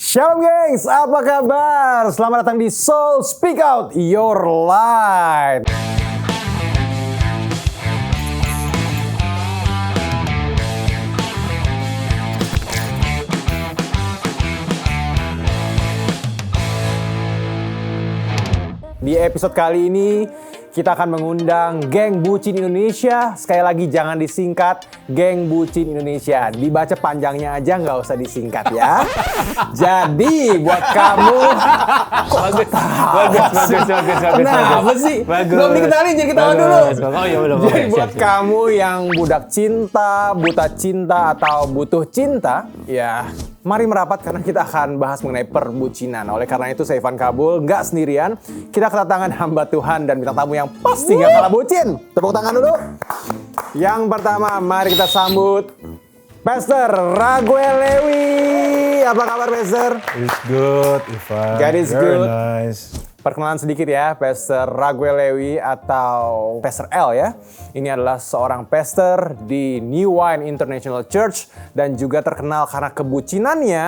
Shalom gengs, apa kabar? Selamat datang di Soul Speak Out Your Light. Di episode kali ini kita akan mengundang Geng Bucin Indonesia. Sekali lagi jangan disingkat Geng Bucin Indonesia. Dibaca panjangnya aja, nggak usah disingkat ya. Jadi buat kamu... Bagus. Kenapa sih? Belum dikenalin, jadi ketawa dulu. Oh iya belum. Jadi buat kamu yang budak cinta, buta cinta, atau butuh cinta, ya mari merapat karena kita akan bahas mengenai perbucinan. Oleh karena itu saya Ivan Kabul, nggak sendirian. Kita kedatangan hamba Tuhan dan bintang tamu yang pasti nggak kalah bucin. Tepuk tangan dulu. Yang pertama, mari kita sambut Pastor Raguel Lewi. Apa kabar, Pastor? It's good, Ivan. God is Very good. nice. Perkenalan sedikit ya, Pastor Raguel Lewi atau Pastor L ya. Ini adalah seorang pastor di New Wine International Church dan juga terkenal karena kebucinannya.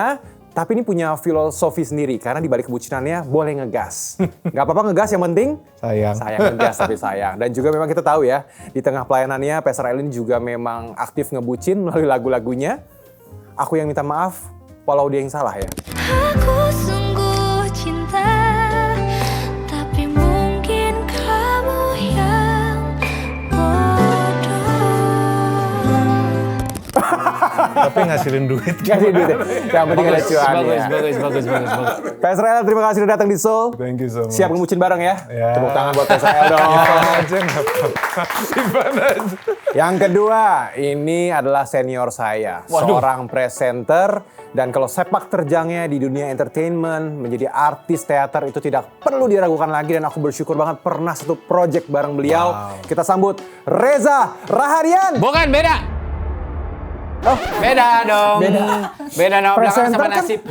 Tapi ini punya filosofi sendiri karena di balik kebucinannya boleh ngegas. Gak apa-apa ngegas, yang penting Sayang. ngegas tapi sayang. Dan juga memang kita tahu ya, di tengah pelayanannya Pastor L ini juga memang aktif ngebucin melalui lagu-lagunya. Aku yang minta maaf walau dia yang salah ya. Aku sungguh cinta, tapi mungkin kamu yang bodoh. Tapi ngasilin duit. Kasih duit ya. Yang penting ada cuan ya. Bagus. Pastor L, terima kasih sudah datang di Soul. Thank you so much. Siap ngebucin bareng ya? Ya. Tepuk tangan buat Pastor L dong. Ivan aja nggak apa-apa. Ivan aja. Yang kedua, ini adalah senior saya. Seorang presenter. Dan kalau sepak terjangnya di dunia entertainment, menjadi artis teater itu tidak perlu diragukan lagi. Dan aku bersyukur banget pernah satu project bareng beliau. Wow. Kita sambut Reza Rahadian. Bukan, beda. Oh, Beda dong. Beda nama belakang sama kan- nasib.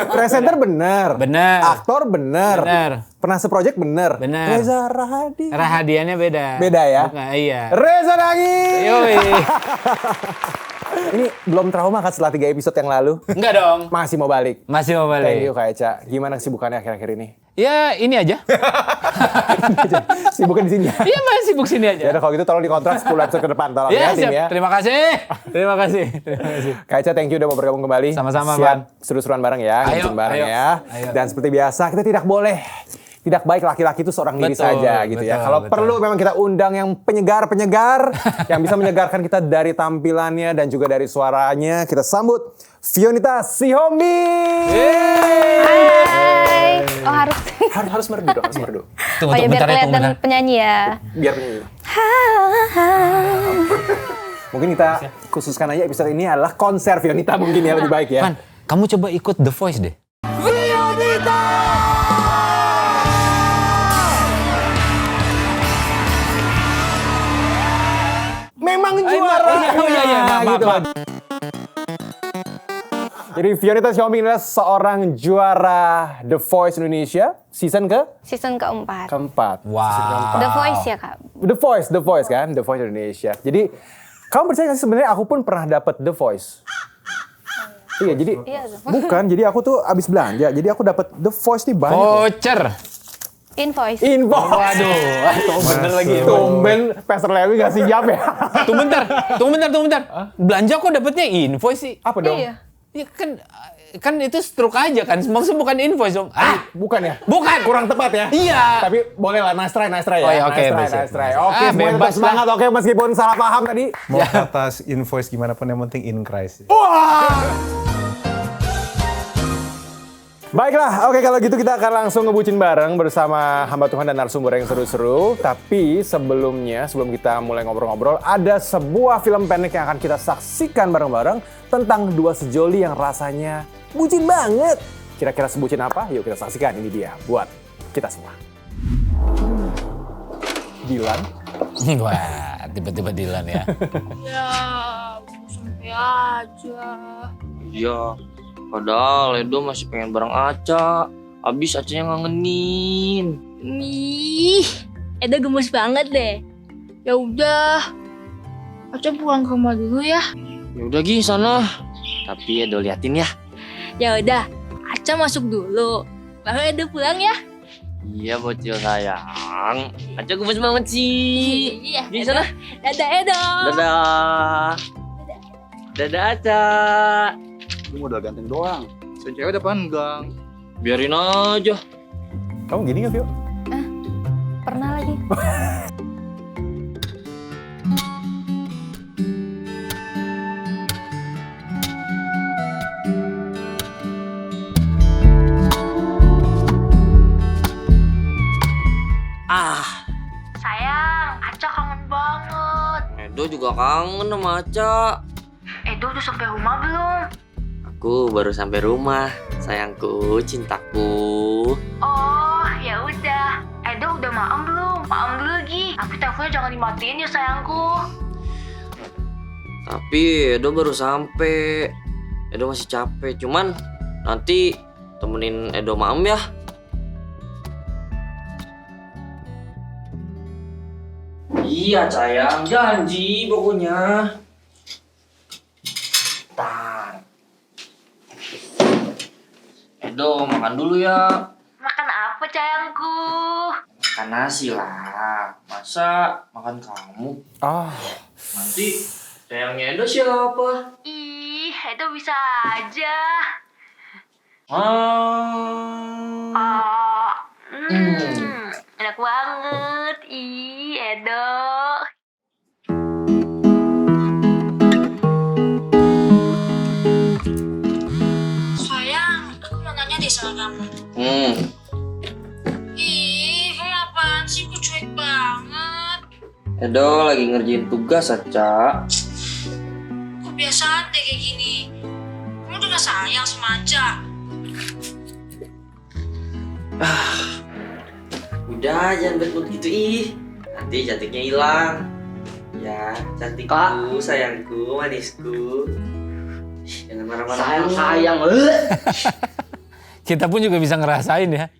Presenter bener. Bener. Aktor bener. Bener. Pernah seproject bener. Bener. Reza Rahadian. Rahadiannya beda. Beda ya? Bukan, iya. Reza Dagi. Yoi. Ini belum trauma kan setelah 3 episode yang lalu? Enggak dong. Masih mau balik. Masih mau Thank you balik. Kak Eca. Gimana kesibukannya akhir-akhir ini? Ya ini aja. Sibuknya di sini ya? Iya masih sibuk sini Ya aja. udah kalau gitu tolong dikontrak 10 episode ke depan. Tolong Iya ya tim siap. ya. Terima kasih. Terima kasih. Kak Eca, thank you udah mau bergabung kembali. Sama-sama, Siap Ban. seru-seruan bareng ya. Ayo, Ngebucin bareng ayo, ya. ayo. Dan seperti biasa kita tidak baik laki-laki itu seorang diri Betul, saja gitu ya. betul, Kalau betul. perlu memang kita undang yang penyegar yang bisa menyegarkan kita dari tampilannya dan juga dari suaranya. Kita sambut Fionita Sihombi. Hai. Oh harus. Harus merdu dong, harus merdu. Tunggu, Oh ya biar bentar ya, tunggu kelihatan bentar. penyanyi ya. Biar penyanyi. Mungkin kita khususkan aja episode ini adalah konser Fionita mungkin ya lebih baik ya. Van, kamu coba ikut The Voice deh. Memang juara. Iya, maaf. Gitu. Jadi Fionita Xiaomi adalah seorang juara The Voice Indonesia season Season keempat. keempat. Wow. Season keempat. The Voice ya kak. The Voice kan, The Voice Indonesia. Jadi kamu percaya nggak sih sebenarnya aku pun pernah dapat The Voice. Iya, jadi Iya, tuh. bukan. Jadi aku tuh abis belanja, jadi aku dapat The Voice nih banyak. loh. Voucher. Invoice. Invoice. Waduh, bener lagi. Tumben Pastor Lewi gak siap ya. Tunggu bentar. Belanja kok dapetnya invoice sih? Apa dong? Iya. Ya kan itu struk aja kan, maksudnya bukan invoice dong. Ah, Bukan ya? bukan. Kurang tepat ya? Iya. Tapi boleh lah, nice try ya. Oh ya, oke, nice try. bisa. Oke, Ah, semuanya tetap bebas semangat. Oke, meskipun salah paham tadi. Mau kata invoice gimana pun yang penting in Christ. Wah! Baiklah, oke kalau gitu kita akan langsung ngebucin bareng bersama hamba Tuhan dan narasumber yang seru-seru. Tapi sebelum kita mulai ngobrol-ngobrol, ada sebuah film pendek yang akan kita saksikan bareng-bareng tentang dua sejoli yang rasanya bucin banget. Kira-kira sebucin apa? Yuk kita saksikan, ini dia buat kita semua. Dilan. Wah, tiba-tiba Dilan ya. Ya, sampai aja. Iya, padahal Edo masih pengen bareng Aca. Abis Acanya ngangenin. Ih, Edo gemes banget deh. Ya udah, Aca pulang ke rumah dulu ya. Ya udah Gi sana. Tapi Edo liatin ya. Ya udah, Aca masuk dulu. Baru Edo pulang ya. Iya bocil sayang. Aca gemes banget sih. Iya. Di sana. Dadah Edo. Dadah. Dadah Aca. Lu modal ganteng doang. Sen cewek udah panggang. Biarin aja. Kamu gini gak, Vio? Pernah lagi. Sayang, Aca kangen banget. Edo juga kangen sama Aca. Edo udah sampai rumah belum? Aku baru sampai rumah. Sayangku, cintaku. Oh, ya udah. Edo udah maem belum? Maem dulu lagi. Tapi teleponnya jangan dimatiin ya sayangku. Tapi Edo baru sampai. Edo masih capek. Cuman nanti temenin Edo maem ya. Iya sayang, janji pokoknya. Tar. Edo makan dulu ya. Makan apa sayangku? Makan nasi lah. Masa makan kamu? Nanti sayangnya Edo siapa? Ih, Edo bisa aja. Enak banget. Ih, Edo. Sayang, aku mau nanya deh sama kamu. Ih, kamu apaan sih? Kok cuek banget? Edo lagi ngerjain tugas Aca. Kebiasaan deh kayak gini. Kamu udah gak sayang sama Aca? Udah jangan bad gitu ih. Nanti cantiknya hilang. Ya, cantikku, sayangku, manisku. Jangan marah-marah. Sayang. Kita pun juga bisa ngerasain ya.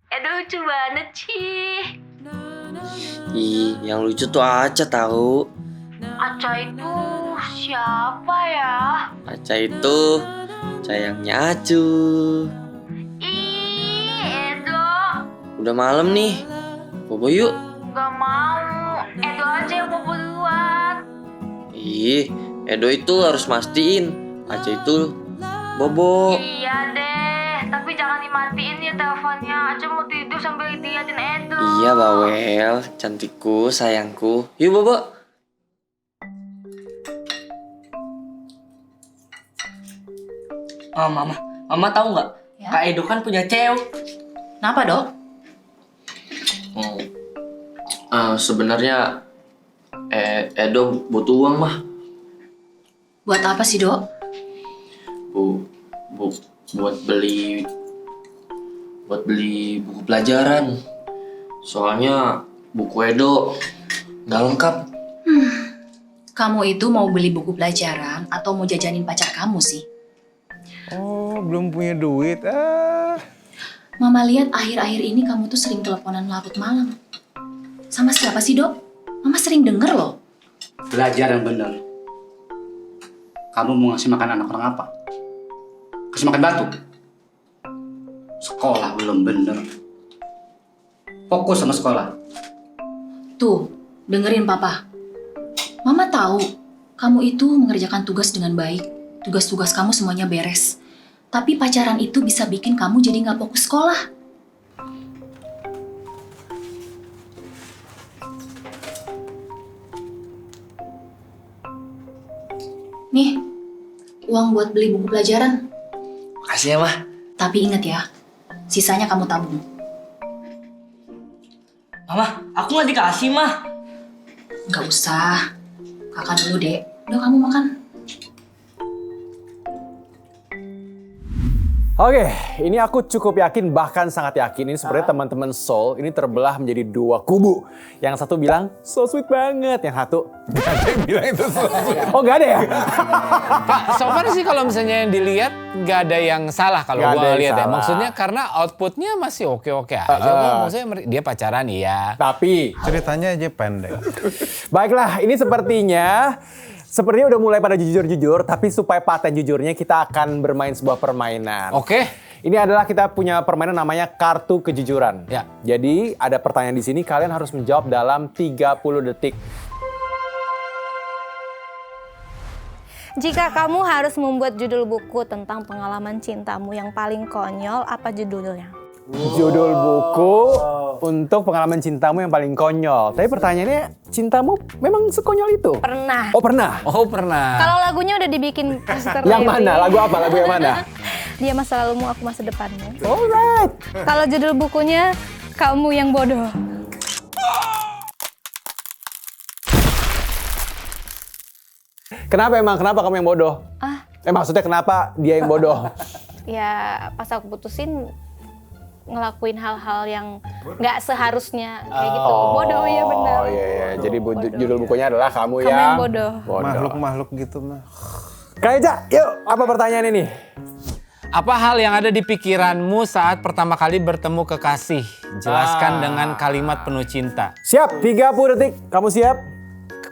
Edo lucu banget sih. Ih, yang lucu tuh Aca tahu. Aca itu siapa ya? Aca itu sayangnya Acu. Ih, Edo. Udah malam nih. Bobo yuk. Gak mau. Edo aja yang mau duluan. Ih, Edo itu harus mastiin Aca itu bobo. Iya deh. Tapi jangan dimatiin ya teleponnya. Aca mau tidur sambil diliatin Edo. Iya Bawel, cantikku, sayangku. Yuk bobo. Oh, Mama tahu nggak? Ya? Kak Edo kan punya cewek. Kenapa, Dok? Sebenarnya Edo butuh uang mah. Buat apa sih, Dok? Buat beli buku pelajaran. Soalnya buku Edo nggak lengkap. Kamu itu mau beli buku pelajaran atau mau jajanin pacar kamu sih? Oh, belum punya duit. Mama lihat akhir-akhir ini kamu tuh sering teleponan larut malam. Sama siapa sih, Dok? Mama sering denger loh. Belajar yang bener. Kamu mau ngasih makan anak orang apa? Kasih makan batu? Sekolah belum bener. Fokus sama sekolah. Tuh, dengerin Papa. Mama tahu kamu itu mengerjakan tugas dengan baik. Tugas-tugas kamu semuanya beres. Tapi pacaran itu bisa bikin kamu jadi nggak fokus sekolah. Nih, uang buat beli buku pelajaran. Makasih ya mah. Tapi ingat ya, sisanya kamu tabung. Mama, aku nggak dikasih, Mah. Nggak usah. Kakak dulu, Dek. Udah kamu makan. Oke, ini aku cukup yakin, bahkan sangat yakin. Ini sebenarnya teman-teman Soul ini terbelah menjadi dua kubu. Yang satu bilang, so sweet banget. Yang satu, Gak ada yang bilang itu sesuatu. oh gak ada ya? So far sih kalau misalnya yang dilihat nggak ada yang salah kalau Nggak ada gua yang lihat ya. salah. Maksudnya karena outputnya masih oke-oke aja. kok. Maksudnya dia pacaran iya. Tapi, Ceritanya aja pendek. baiklah, ini sepertinya Sepertinya udah mulai pada jujur-jujur, tapi supaya paten jujurnya kita akan bermain sebuah permainan. Oke. Ini adalah kita punya permainan namanya kartu kejujuran. Ya. Jadi ada pertanyaan di sini, kalian harus menjawab dalam 30 detik. Jika kamu harus membuat judul buku tentang pengalaman cintamu yang paling konyol, apa judulnya? Judul buku untuk pengalaman cintamu yang paling konyol. Tapi pertanyaannya, cintamu memang sekonyol itu? Pernah. Oh pernah? Oh pernah. Kalau lagunya udah dibikin poster Yang mana? Lagu apa? Lagu yang mana? Dia masa lalumu, aku masa depanmu. Alright. Kalau judul bukunya, kamu yang bodoh. Kenapa emang? Kenapa kamu yang bodoh? Maksudnya kenapa dia yang bodoh? Ya pas aku putusin ngelakuin hal-hal yang nggak seharusnya kayak gitu. Bodoh ya benar. Oh iya. Jadi judul bukunya adalah kamu Kamu yang bodoh. Makhluk-makhluk gitu mah. Kak Eja, yuk apa pertanyaan ini? Apa hal yang ada di pikiranmu saat pertama kali bertemu kekasih? Jelaskan dengan kalimat penuh cinta. Siap, 30 detik. Kamu siap?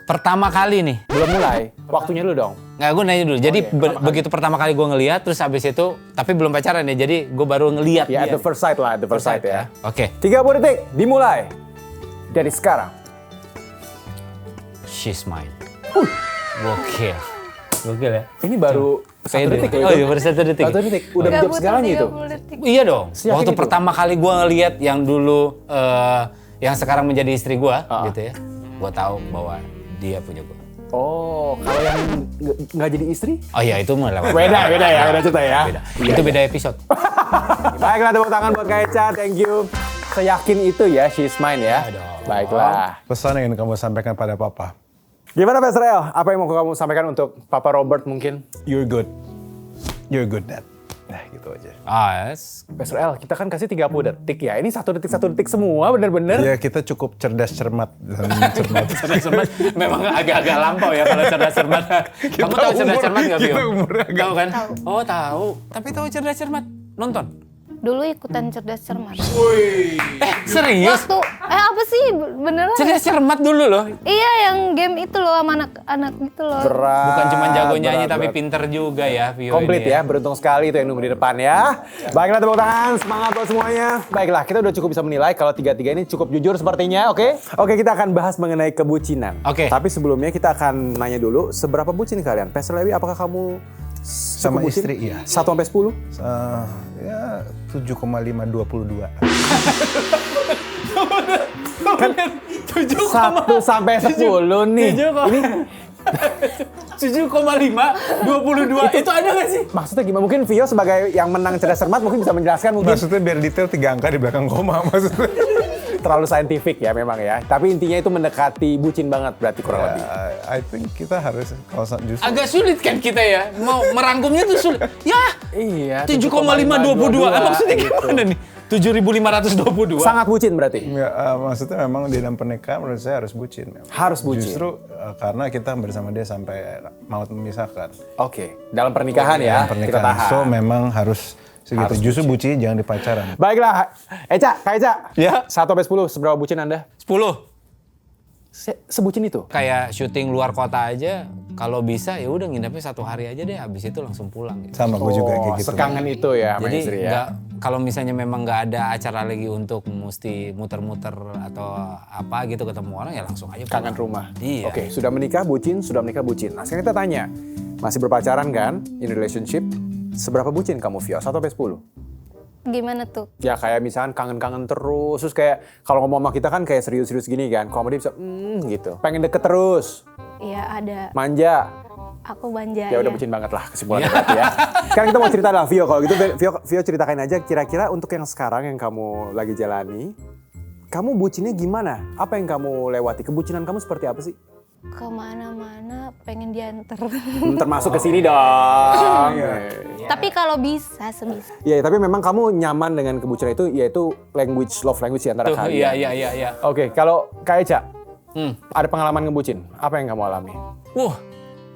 Pertama kali nih. Belum mulai. Waktunya dulu dong. Nggak, gue nanya dulu. Jadi begitu pertama kali gue ngeliat, terus habis itu, tapi belum pacaran ya. Jadi gue baru ngeliat Ya, dia. at the first sight lah, at the first sight ya. Oke. 30 detik, dimulai. Dari sekarang. She's mine. Gokil. Gokil ya. Ini baru 1 detik loh Oh itu. iya, baru 1 detik. 1 detik, udah Nggak menjawab butuh segalanya itu. 30 detik. Iya dong. Seyakin Waktu itu? pertama kali gue ngeliat yang dulu, yang sekarang menjadi istri gue, gitu ya. Gue tahu bahwa dia punya gue. Oh, kalau yang nggak jadi istri? Oh iya, itu mah lewat. Beda ya, beda cerita ya. Beda. Itu beda episode. Baiklah, tepuk tangan buat Kak Eca, thank you. Seyakin itu ya, she's mine ya. Baiklah. Pesan yang ingin kamu sampaikan pada papa. Gimana Pak Israel? Apa yang mau kamu sampaikan untuk Papa Robert mungkin? You're good. You're good, Dad. Nah, gitu aja. Yes. Pak Israel, kita kan kasih 30 detik ya. Ini 1 detik semua, bener-bener. Ya, kita cukup cerdas cermat dan cermat. Cerdas cermat memang agak-agak lampau ya kalau cerdas cermat. Kamu tahu cerdas cermat nggak, Vio? kita umurnya agak- Tahu kan? Oh tahu. Tapi tahu cerdas cermat? Nonton? Dulu ikutan cerdas cermat. Serius? Waktu, apa sih beneran? Cerdas cermat dulu loh. Iya yang game itu loh sama anak-anak gitu loh. Berat. Bukan cuma jago nyanyi berat, tapi berat. pinter juga ya, Vio. Komplit ini ya, beruntung sekali itu yang nunggu di depan ya. Baiklah, tepuk tangan, semangat buat semuanya. Baiklah, kita udah cukup bisa menilai kalau tiga-tiga ini cukup jujur sepertinya, oke? Oke, kita akan bahas mengenai kebucinan. Oke. Tapi sebelumnya kita akan nanya dulu, seberapa bucin kalian? Pastor Lewi, apakah kamu Sama cukup bucin? istri, iya. 1 sampai 10? Ya, 7,522. 1 sampai 10 nih. Ini 7,5, 22. Itu ada nggak sih? maksudnya gimana? Mungkin Vio sebagai yang menang cerdas cermat mungkin bisa menjelaskan mungkin. Maksudnya biar detail 3 angka di belakang koma maksudnya. Terlalu saintifik ya memang ya. Tapi intinya itu mendekati bucin banget berarti kurang lebih. I think kita harus kalau justru Agak sulit kan kita ya. Mau merangkumnya tuh sulit. Ya, Iya. 7,522. Maksudnya gitu. gimana nih? 7.522. Sangat bucin berarti. ya, maksudnya memang di dalam pernikahan menurut saya harus bucin. Memang. Harus bucin. Justru karena kita bersama dia sampai maut memisahkan. Oke, dalam pernikahan ya, Dalam kita tahan. So memang harus segitu. Harus Justru bucin jangan di pacaran. Baiklah, Eca, Kak Eca. Ya. 1 sampai 10, seberapa bucin Anda? 10. Sebucin itu? Kayak syuting luar kota aja, kalau bisa ya udah nginepnya 1 hari aja deh, habis itu langsung pulang gitu. Sama gue juga kayak gitu. Sekangen itu ya sama Jadi istri ya. nggak, kalau misalnya memang nggak ada acara lagi untuk mesti muter-muter atau apa gitu ketemu orang ya langsung aja pulang. Kangen rumah. Iya. Oke, sudah menikah bucin, sudah menikah bucin. Nah, sekarang kita tanya, masih berpacaran kan, in relationship, seberapa bucin kamu Vio? 1 sampai 10? Gimana tuh? Ya kayak misalkan kangen-kangen terus kayak kalau ngomong sama kita kan kayak serius-serius gini kan. Kalau sama dia bisa gitu. Pengen deket terus, Iya ada. manja. Aku manja Ya udah bucin banget lah kesimpulannya berarti ya. Sekarang kita mau cerita lah Vio. Kalau gitu Vio ceritakan aja kira-kira untuk yang sekarang yang kamu lagi jalani, kamu bucinnya gimana? Apa yang kamu lewati? Kebucinan kamu seperti apa sih? kemana-mana pengen diantar. Termasuk ke sini dong. Tapi kalau bisa sebisa. Iya, tapi memang kamu nyaman dengan kebucinan itu, yaitu love language di antara Tuh, kalian. iya. Oke, kalau Kak Eca, Hmm. ada pengalaman ngebucin, apa yang kamu alami?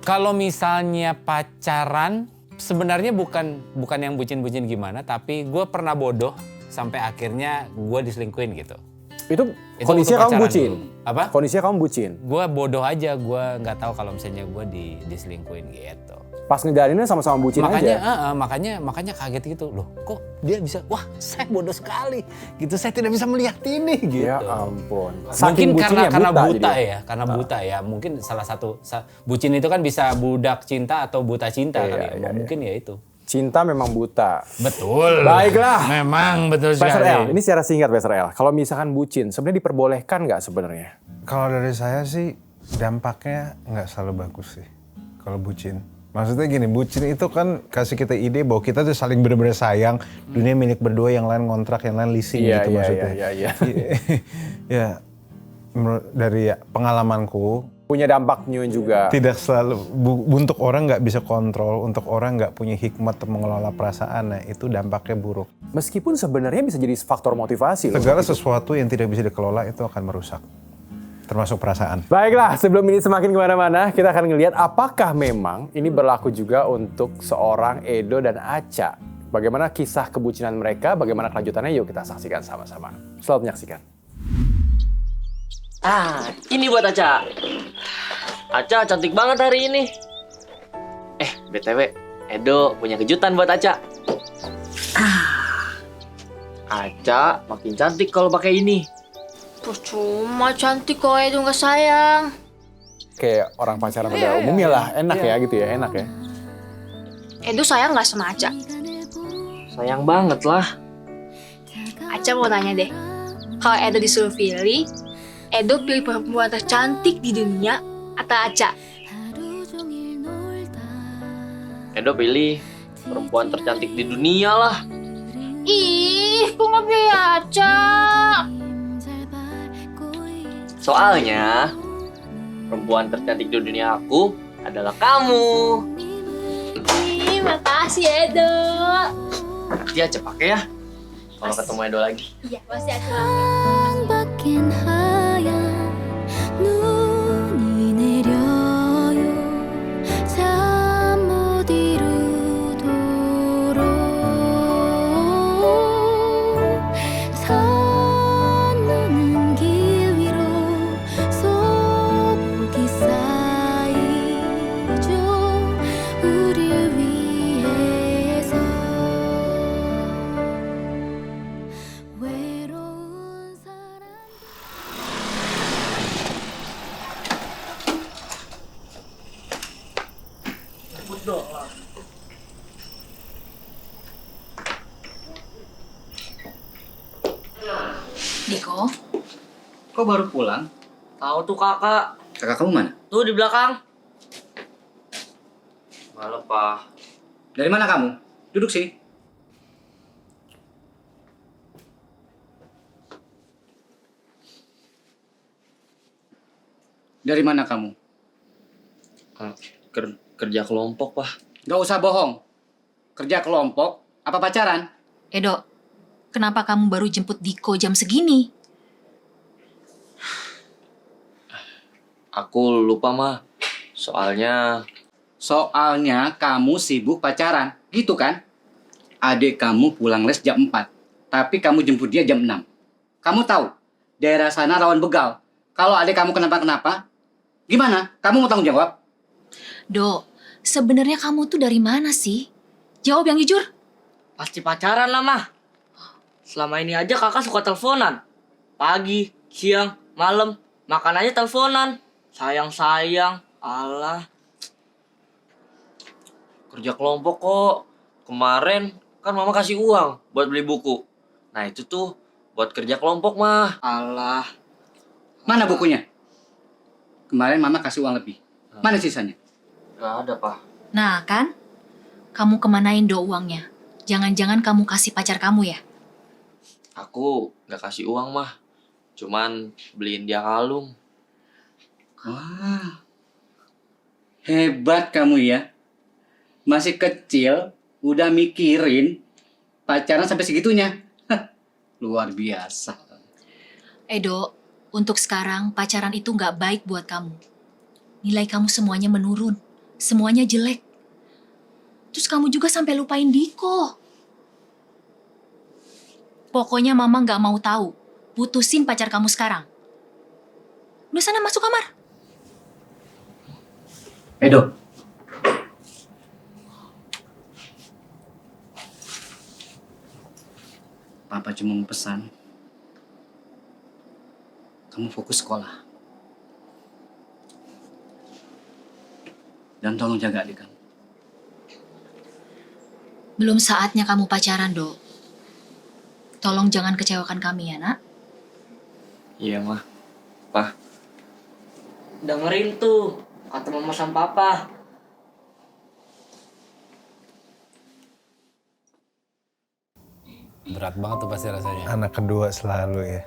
Kalau misalnya pacaran, sebenarnya bukan yang bucin-bucin gimana, tapi gue pernah bodoh sampai akhirnya gue diselingkuhin gitu. Itu Itu kondisinya waktu kamu pacaran bucin. dulu. Apa? Kondisinya kamu bucin. Gue bodoh aja, gue nggak tahu kalau misalnya gue diselingkuhin gitu. Pas ngejalaninnya sama-sama bucin Makanya, aja. makanya kaget gitu loh. Kok dia bisa? Wah, saya bodoh sekali. Gitu, saya tidak bisa melihat ini. Gitu. Ya ampun. Mungkin karena buta jadi. ya, karena buta ya. Mungkin salah satu bucin itu kan bisa budak cinta atau buta cinta kali. Ya. Mungkin ya itu. Cinta memang buta. Betul. Baiklah. Memang betul Pastor sekali. L, ini secara singkat Pastor L. Kalau misalkan bucin, sebenarnya diperbolehkan nggak sebenarnya? Kalau dari saya sih dampaknya nggak selalu bagus sih kalau bucin. Maksudnya gini, bucin itu kan kasih kita ide bahwa kita tuh saling benar-benar sayang, dunia milik berdua, yang lain kontrak, yang lain leasing gitu maksudnya. Iya. Ya, dari pengalamanku, Punya dampaknya juga. tidak selalu, untuk orang nggak bisa kontrol, untuk orang nggak punya hikmat untuk mengelola perasaan, nah itu dampaknya buruk. Meskipun sebenarnya bisa jadi faktor motivasi loh. Segala sesuatu yang tidak bisa dikelola itu akan merusak, termasuk perasaan. Baiklah, sebelum ini semakin kemana-mana, kita akan ngelihat apakah memang ini berlaku juga untuk seorang Edo dan Aca. Bagaimana kisah kebucinan mereka, bagaimana kelanjutannya, yuk kita saksikan sama-sama. Selamat menyaksikan. Ini buat Aca. Aca cantik banget hari ini. BTW, Edo punya kejutan buat Aca. Aca makin cantik kalau pakai ini. Percuma cantik kok Edo nggak sayang. Kayak orang pacaran pada umumnya lah, enak ya gitu ya, enak ya. Edo sayang nggak sama Aca? Sayang banget lah. Aca mau tanya deh, kalau Edo disuruh pilih, Edo pilih perempuan tercantik di dunia atau Aca? Edo pilih perempuan tercantik di dunia lah. Ih, kok nggak pilih Aca? Soalnya perempuan tercantik di dunia aku adalah kamu. Ih, makasih Edo. Nanti Aca pakai ya kalau ketemu Edo lagi. Iya, pasti Aca pakai. 밖엔 하얀 눈이 내려요 잠 못 이루도록 선노는 길 위로 소복이 쌓이죠 우릴 위해서 외로운 사람 Diko, Kok baru pulang? Tahu tuh kakak. Kakak kamu mana? Tuh di belakang. Malah Pak. Dari mana kamu? Duduk sini. Dari mana kamu? Kerja kelompok Pak. Gak usah bohong. Kerja kelompok, apa pacaran? Edo, kenapa kamu baru jemput Diko jam segini? Aku lupa mah. Soalnya kamu sibuk pacaran, gitu kan? Adik kamu pulang les jam 4, tapi kamu jemput dia jam 6. Kamu tahu, daerah sana rawan begal. Kalau adik kamu kenapa-kenapa, gimana? Kamu mau tanggung jawab? Do, sebenarnya kamu tuh dari mana sih? Jawab yang jujur. Pasti pacaran lah mah. Selama ini aja kakak suka teleponan. Pagi, siang, malam, makan aja teleponan. Sayang-sayang, alah. Kerja kelompok kok. Kemarin kan mama kasih uang buat beli buku. Nah itu tuh buat kerja kelompok mah. Alah. Mana bukunya? Kemarin mama kasih uang lebih. Mana sisanya? Gak ada Pak. Nah kan, kamu kemanain Do uangnya? Jangan-jangan kamu kasih pacar kamu ya? Aku gak kasih uang mah. Cuman beliin dia kalung. Wah, hebat kamu ya. Masih kecil, udah mikirin pacaran sampai segitunya. Hah, luar biasa. Edo, untuk sekarang pacaran itu nggak baik buat kamu. Nilai kamu semuanya menurun, semuanya jelek. Terus kamu juga sampai lupain Diko. Pokoknya mama nggak mau tahu putusin pacar kamu sekarang. Udah sana masuk kamar. Edo. Papa cuma mau pesan. Kamu fokus sekolah. Dan tolong jaga adik kamu. Belum saatnya kamu pacaran, Dok. Tolong jangan kecewakan kami ya, Nak. Iya, Mah. Pa. Dengerin tuh kata mama sama papa. Berat banget tuh pasti rasanya. Anak kedua selalu ya.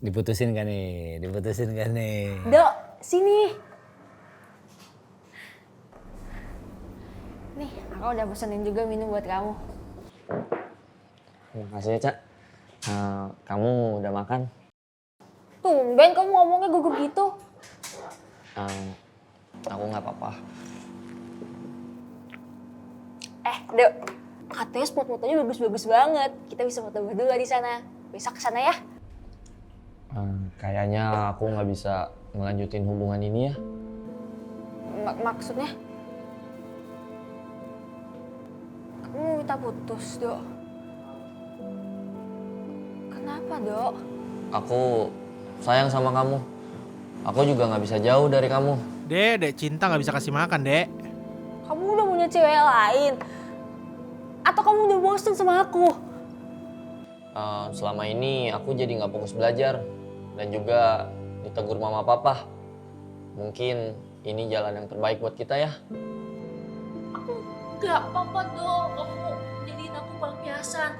Diputusin kan nih, diputusin kan nih. Dok, sini. Nih, aku udah pesenin juga minum buat kamu. Makasih ya, Cak. Kamu udah makan? Tumben kamu ngomongnya gugup gitu. Aku nggak apa-apa. Dok, katanya spot fotonya bagus-bagus banget. Kita bisa foto berdua di sana. Besok ke sana ya. Kayaknya aku nggak bisa ngelanjutin hubungan ini ya. Maksudnya? Kamu mau minta putus, Dok? Kenapa, Dok? Aku sayang sama kamu. Aku juga nggak bisa jauh dari kamu. Dek cinta nggak bisa kasih makan, Dek. Kamu udah punya cewek lain? Atau kamu udah bosen sama aku? Selama ini aku jadi nggak fokus belajar. Dan juga ditegur mama papa. Mungkin ini jalan yang terbaik buat kita ya. Aku gak apa-apa, Dok. Kamu jadiin aku pelampiasan.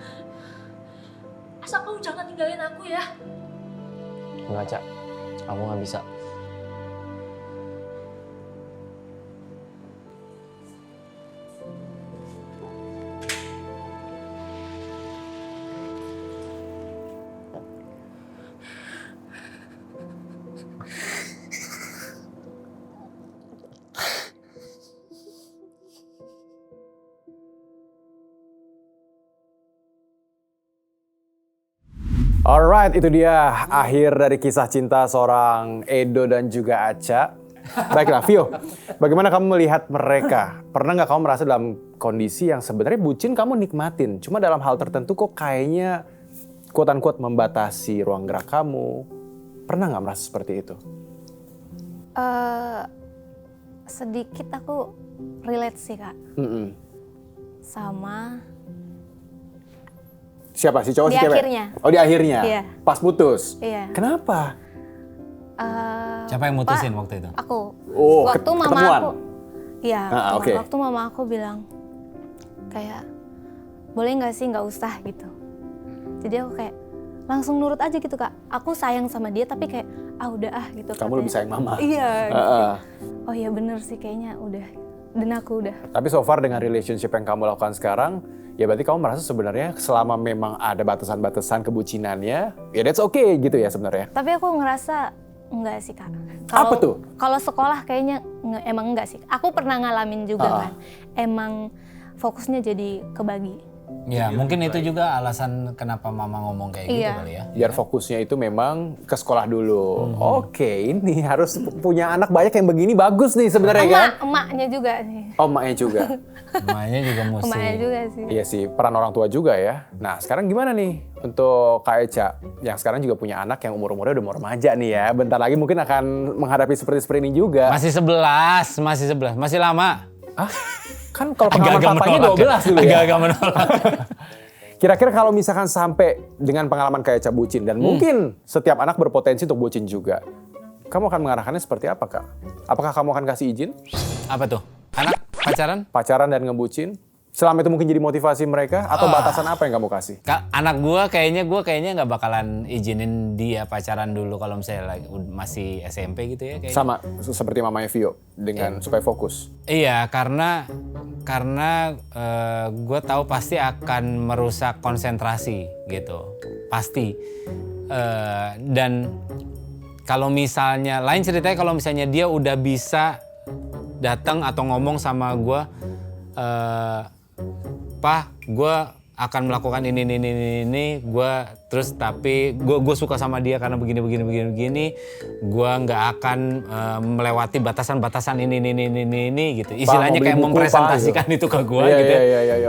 Asal kamu jangan tinggalin aku ya. Enggak, Cak. Aku nggak bisa. Alright, itu dia akhir dari kisah cinta seorang Edo dan juga Acha. Baiklah, Vio, bagaimana kamu melihat mereka? Pernah nggak kamu merasa dalam kondisi yang sebenarnya bucin kamu nikmatin, cuma dalam hal tertentu kok kayaknya quote-unquote membatasi ruang gerak kamu? Pernah nggak merasa seperti itu? Sedikit aku relate sih, Kak. Sama siapa? Si cowok, di si cewek? akhirnya. Oh, di akhirnya? Iya. Pas putus? Iya. Kenapa? Siapa yang mutusin waktu itu? Aku. Oh, waktu mama ketemuan? aku. Iya, Oke. waktu mama aku bilang kayak boleh nggak sih nggak usah gitu. Jadi aku kayak langsung nurut aja gitu, Kak. Aku sayang sama dia tapi kayak udah gitu. Kamu katanya. lebih sayang mama? Iya. Gitu. Oh iya bener sih kayaknya udah. Dan aku udah. Tapi so far dengan relationship yang kamu lakukan sekarang, ya berarti kamu merasa sebenarnya selama memang ada batasan-batasan kebucinannya, ya that's okay gitu ya sebenarnya. Tapi aku ngerasa enggak sih, Kak. Apa tuh? Kalau sekolah kayaknya emang enggak sih. Aku pernah ngalamin juga kan. Emang fokusnya jadi kebagi. Ya mungkin itu juga alasan kenapa mama ngomong kayak gitu kali ya. Biar fokusnya itu memang ke sekolah dulu. Oke, ini harus punya anak banyak yang begini bagus nih sebenarnya kan? Emaknya juga sih. Oh, emaknya juga. Emaknya juga mesti. Emaknya juga sih. Iya sih, peran orang tua juga ya. Nah, sekarang gimana nih untuk Kak Echa yang sekarang juga punya anak yang umur-umurnya udah mau remaja nih ya. Bentar lagi mungkin akan menghadapi seperti ini juga. Masih 11, masih lama. Kan kalau pengalaman papanya 12 dulu ya. Agak-agak menolak. Kira-kira kalau misalkan sampai dengan pengalaman kayak Ca bucin, dan mungkin setiap anak berpotensi untuk bucin juga, kamu akan mengarahkannya seperti apa, Kak? Apakah kamu akan kasih izin? Apa tuh? Anak pacaran? Pacaran dan ngebucin? Selama itu mungkin jadi motivasi mereka, atau batasan apa yang kamu kasih? Anak gue kayaknya nggak bakalan izinin dia pacaran dulu kalau misalnya masih SMP gitu ya. Kayaknya. Sama seperti mamanya Vio, dengan supaya fokus. Iya, karena gue tahu pasti akan merusak konsentrasi gitu, pasti. Dan kalau misalnya, lain ceritanya kalau misalnya dia udah bisa datang atau ngomong sama gue, Pak, gue akan melakukan ini, gue terus tapi gue suka sama dia karena begini, gue nggak akan melewati batasan-batasan ini gitu. Istilahnya kayak mempresentasikan itu ke gue gitu.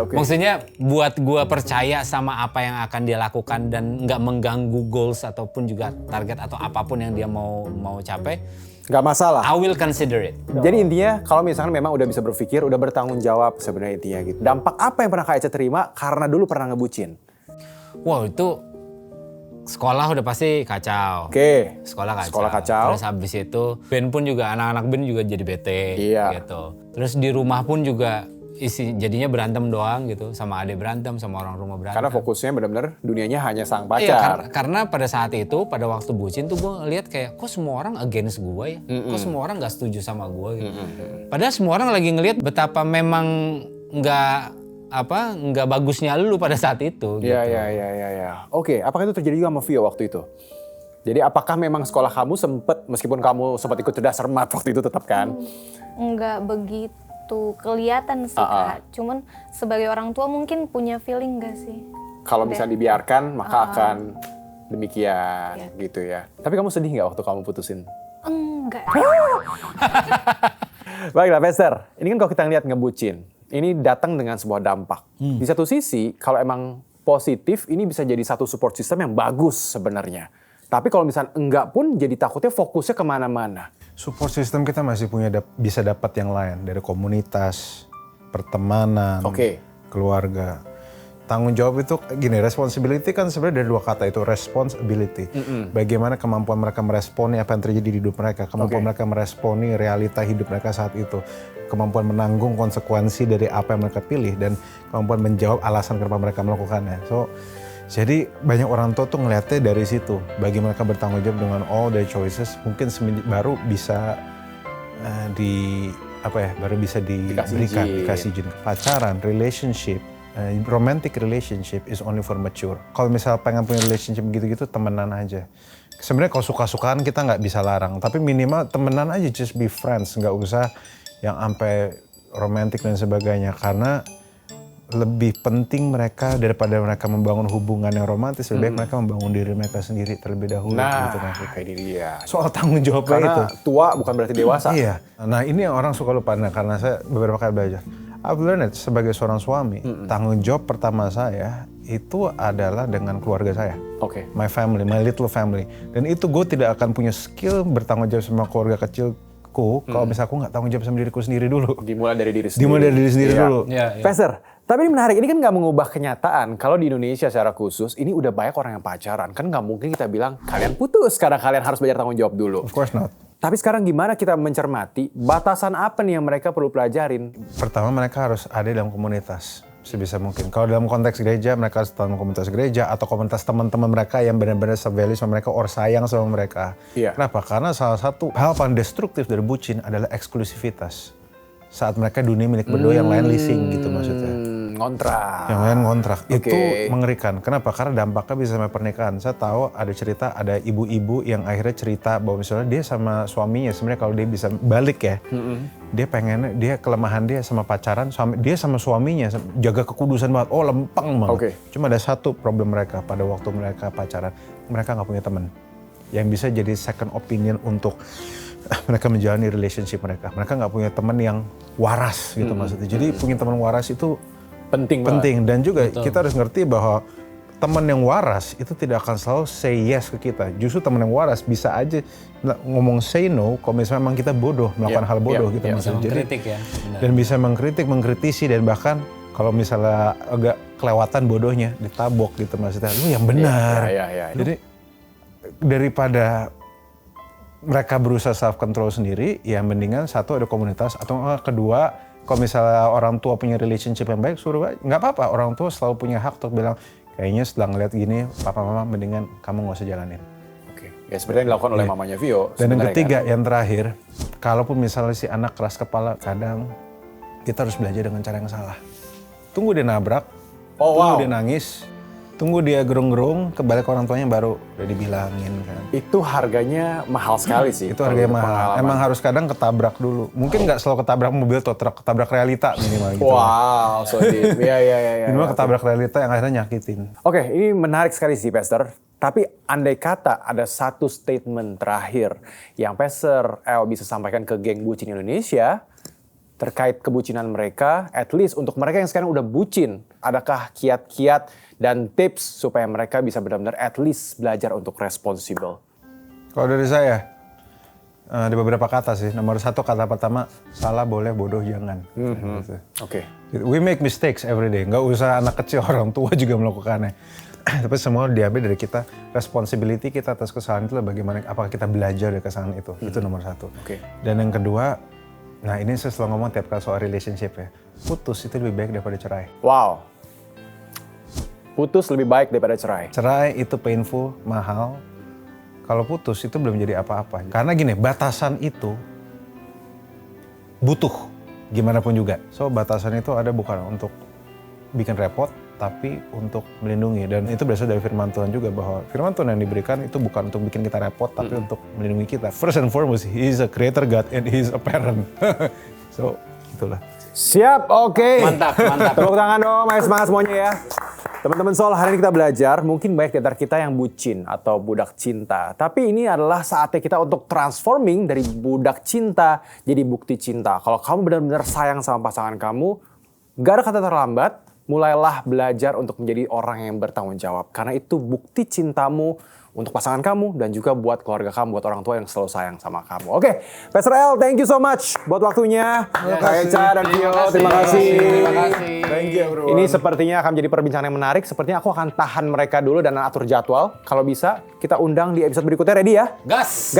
Okay. Maksudnya buat gue percaya sama apa yang akan dia lakukan dan nggak mengganggu goals ataupun juga target atau apapun yang dia mau capai. Gak masalah. I will consider it. Jadi intinya kalau misalkan memang udah bisa berpikir, udah bertanggung jawab sebenarnya intinya gitu. Dampak apa yang pernah Kak Eca terima karena dulu pernah ngebucin? Wow, itu sekolah udah pasti kacau. Oke. Sekolah kacau. Terus habis itu band pun juga, anak-anak band juga jadi bete. Iya. Gitu. Terus di rumah pun juga jadinya berantem doang gitu, sama adik berantem, sama orang rumah berantem. Karena fokusnya benar-benar dunianya hanya sang Iya, pacar. karena pada saat itu, pada waktu bucin tuh gue ngeliat kayak, kok semua orang against gue ya? Kok semua orang gak setuju sama gue gitu. Padahal semua orang lagi ngeliat betapa memang nggak bagusnya lu pada saat itu. Gitu. Iya. Oke, apakah itu terjadi juga sama Vio waktu itu? Jadi apakah memang sekolah kamu meskipun kamu sempat ikut cerdas cermat waktu itu tetap kan? Nggak begitu kelihatan sih Kak. Cuman sebagai orang tua mungkin punya feeling gak sih? Kalau bisa dibiarkan maka akan demikian gitu ya. Tapi kamu sedih nggak waktu kamu putusin? Enggak. Baiklah Pester, ini kan kalau kita ngeliat ngebucin, ini datang dengan sebuah dampak. Di satu sisi kalau emang positif ini bisa jadi satu support system yang bagus sebenarnya. Tapi kalau misalnya enggak pun jadi takutnya fokusnya kemana-mana. Support system kita masih bisa dapat yang lain dari komunitas, pertemanan, keluarga. Tanggung jawab itu gini, responsibility kan sebenarnya dari dua kata itu, responsibility. Bagaimana kemampuan mereka meresponi apa yang terjadi di hidup mereka, kemampuan mereka meresponi realita hidup mereka saat itu, kemampuan menanggung konsekuensi dari apa yang mereka pilih dan kemampuan menjawab alasan kenapa mereka melakukannya. Jadi banyak orang tua tuh ngeliatnya dari situ, bagi mereka bertanggung jawab dengan all their choices, mungkin baru bisa dikasih izin. Pacaran, relationship, romantic relationship is only for mature. Kalau misalnya pengen punya relationship gitu-gitu, temenan aja. Sebenarnya kalau suka-sukaan kita nggak bisa larang, tapi minimal temenan aja, just be friends, nggak usah yang sampai romantic dan sebagainya, karena lebih penting mereka daripada mereka membangun hubungan yang romantis, lebih baik mereka membangun diri mereka sendiri terlebih dahulu. Gitu kayak ini dia. Soal tanggung jawabnya karena itu. Tua bukan berarti dewasa. Iya. Nah ini yang orang suka lupa, karena saya beberapa kali belajar. I've learned it sebagai seorang suami, tanggung jawab pertama saya itu adalah dengan keluarga saya. My family, my little family. Dan itu gue tidak akan punya skill bertanggung jawab sama keluarga kecilku kalau misalnya aku nggak tanggung jawab sama diriku sendiri dulu. Dimulai dari diri sendiri. Dulu. Pester, tapi ini menarik, ini kan nggak mengubah kenyataan. Kalau di Indonesia secara khusus, ini udah banyak orang yang pacaran. Kan nggak mungkin kita bilang, kalian putus karena kalian harus belajar tanggung jawab dulu. Of course not. Tapi sekarang gimana kita mencermati, batasan apa nih yang mereka perlu pelajarin? Pertama mereka harus ada dalam komunitas, sebisa mungkin. Kalau dalam konteks gereja, mereka harus dalam komunitas gereja atau komunitas teman-teman mereka yang benar-benar se-value sama mereka, or sayang sama mereka. Kenapa? Karena salah satu hal paling destruktif dari bucin adalah eksklusivitas. Saat mereka dunia milik berdua, yang lain leasing gitu maksudnya. Ngontrak. Yang lain ngontrak. Itu mengerikan. Kenapa? Karena dampaknya bisa sampai pernikahan. Saya tahu ada cerita, ada ibu-ibu yang akhirnya cerita bahwa misalnya dia sama suaminya, sebenarnya kalau dia bisa balik ya, dia pengen, dia kelemahan dia sama pacaran, dia sama suaminya jaga kekudusan banget, lempeng banget. Cuma ada satu problem mereka pada waktu mereka pacaran, mereka nggak punya teman yang bisa jadi second opinion untuk mereka menjalani relationship mereka. Mereka nggak punya teman yang waras gitu maksudnya. Jadi punya teman waras itu penting. Dan juga kita harus ngerti bahwa teman yang waras itu tidak akan selalu say yes ke kita. Justru teman yang waras bisa aja ngomong say no kalau misalnya memang kita bodoh, melakukan hal bodoh gitu maksudnya. Mengkritik ya. Dan bisa mengkritik, mengkritisi, dan bahkan Kalau misalnya agak kelewatan bodohnya, ditabok gitu maksudnya. Lu yang benar. Iya. Jadi daripada mereka berusaha self control sendiri, ya mendingan satu ada komunitas atau kedua kalau misalnya orang tua punya relationship yang baik suruh aja. Nggak apa-apa, orang tua selalu punya hak untuk bilang kayaknya setelah ngeliat gini papa mama mendingan kamu nggak usah jalanin. Oke. Ya seperti yang dilakukan oleh mamanya Vio. Dan yang sebenarnya ketiga, kan. yang terakhir, kalaupun misalnya si anak keras kepala, kadang kita harus belajar dengan cara yang salah. Tunggu dia nabrak, tunggu dia nangis, tunggu dia gerung-gerung, kebalik orang tuanya baru udah dibilangin kan. Itu harganya mahal sekali sih. Itu harganya mahal. pengalaman. Emang harus kadang ketabrak dulu. Mungkin nggak selalu ketabrak mobil atau truk, ketabrak realita minimal gitu. Wow, so deep. Iya. Minimal ketabrak realita yang akhirnya nyakitin. Oke, ini menarik sekali sih, Pastor. Tapi andai kata ada satu statement terakhir yang Pastor El bisa sampaikan ke geng bucin Indonesia terkait kebucinan mereka, at least untuk mereka yang sekarang udah bucin, adakah kiat-kiat dan tips supaya mereka bisa benar-benar at least belajar untuk responsible? Kalau dari saya, ada beberapa kata sih. Nomor satu, kata pertama, salah boleh, bodoh jangan. Gitu. Oke. We make mistakes every day. Nggak usah anak kecil, orang tua juga melakukannya. Tapi semua diambil dari kita. Responsibility kita atas kesalahan itu bagaimana, apakah kita belajar dari kesalahan itu. Itu nomor satu. Oke. Dan yang kedua, nah ini saya selalu ngomong tiap kali soal relationship ya. Putus itu lebih baik daripada cerai. Wow. Putus lebih baik daripada cerai. Cerai itu painful, mahal. Kalau putus itu belum jadi apa-apa. Karena gini, batasan itu butuh gimana pun juga. So batasan itu ada bukan untuk bikin repot, tapi untuk melindungi. Dan itu berasal dari firman Tuhan juga, bahwa firman Tuhan yang diberikan itu bukan untuk bikin kita repot, tapi untuk melindungi kita. First and foremost, He is a creator God and He is a parent. So, itulah. Siap, oke. Mantap. Tepuk tangan dong, ayo semangat semuanya ya. Teman-teman Soul, hari ini kita belajar, mungkin banyak di antara kita yang bucin atau budak cinta. Tapi ini adalah saatnya kita untuk transforming dari budak cinta jadi bukti cinta. Kalau kamu benar-benar sayang sama pasangan kamu, gak ada kata terlambat. Mulailah belajar untuk menjadi orang yang bertanggung jawab. Karena itu bukti cintamu untuk pasangan kamu dan juga buat keluarga kamu, buat orang tua yang selalu sayang sama kamu. Oke, Pastor El, thank you so much buat waktunya. Kak Eca dan Vio, terima kasih. Thank you everyone. Ini sepertinya akan menjadi perbincangan yang menarik. Sepertinya aku akan tahan mereka dulu dan atur jadwal. Kalau bisa, kita undang di episode berikutnya. Ready ya? Gas.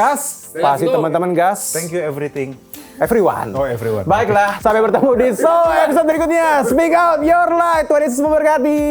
Pasti teman-teman gas. Thank you everything. Everyone. Oh, everyone. Baiklah, sampai bertemu di episode berikutnya. Speak out your light. Tuhan Yesus memberkati.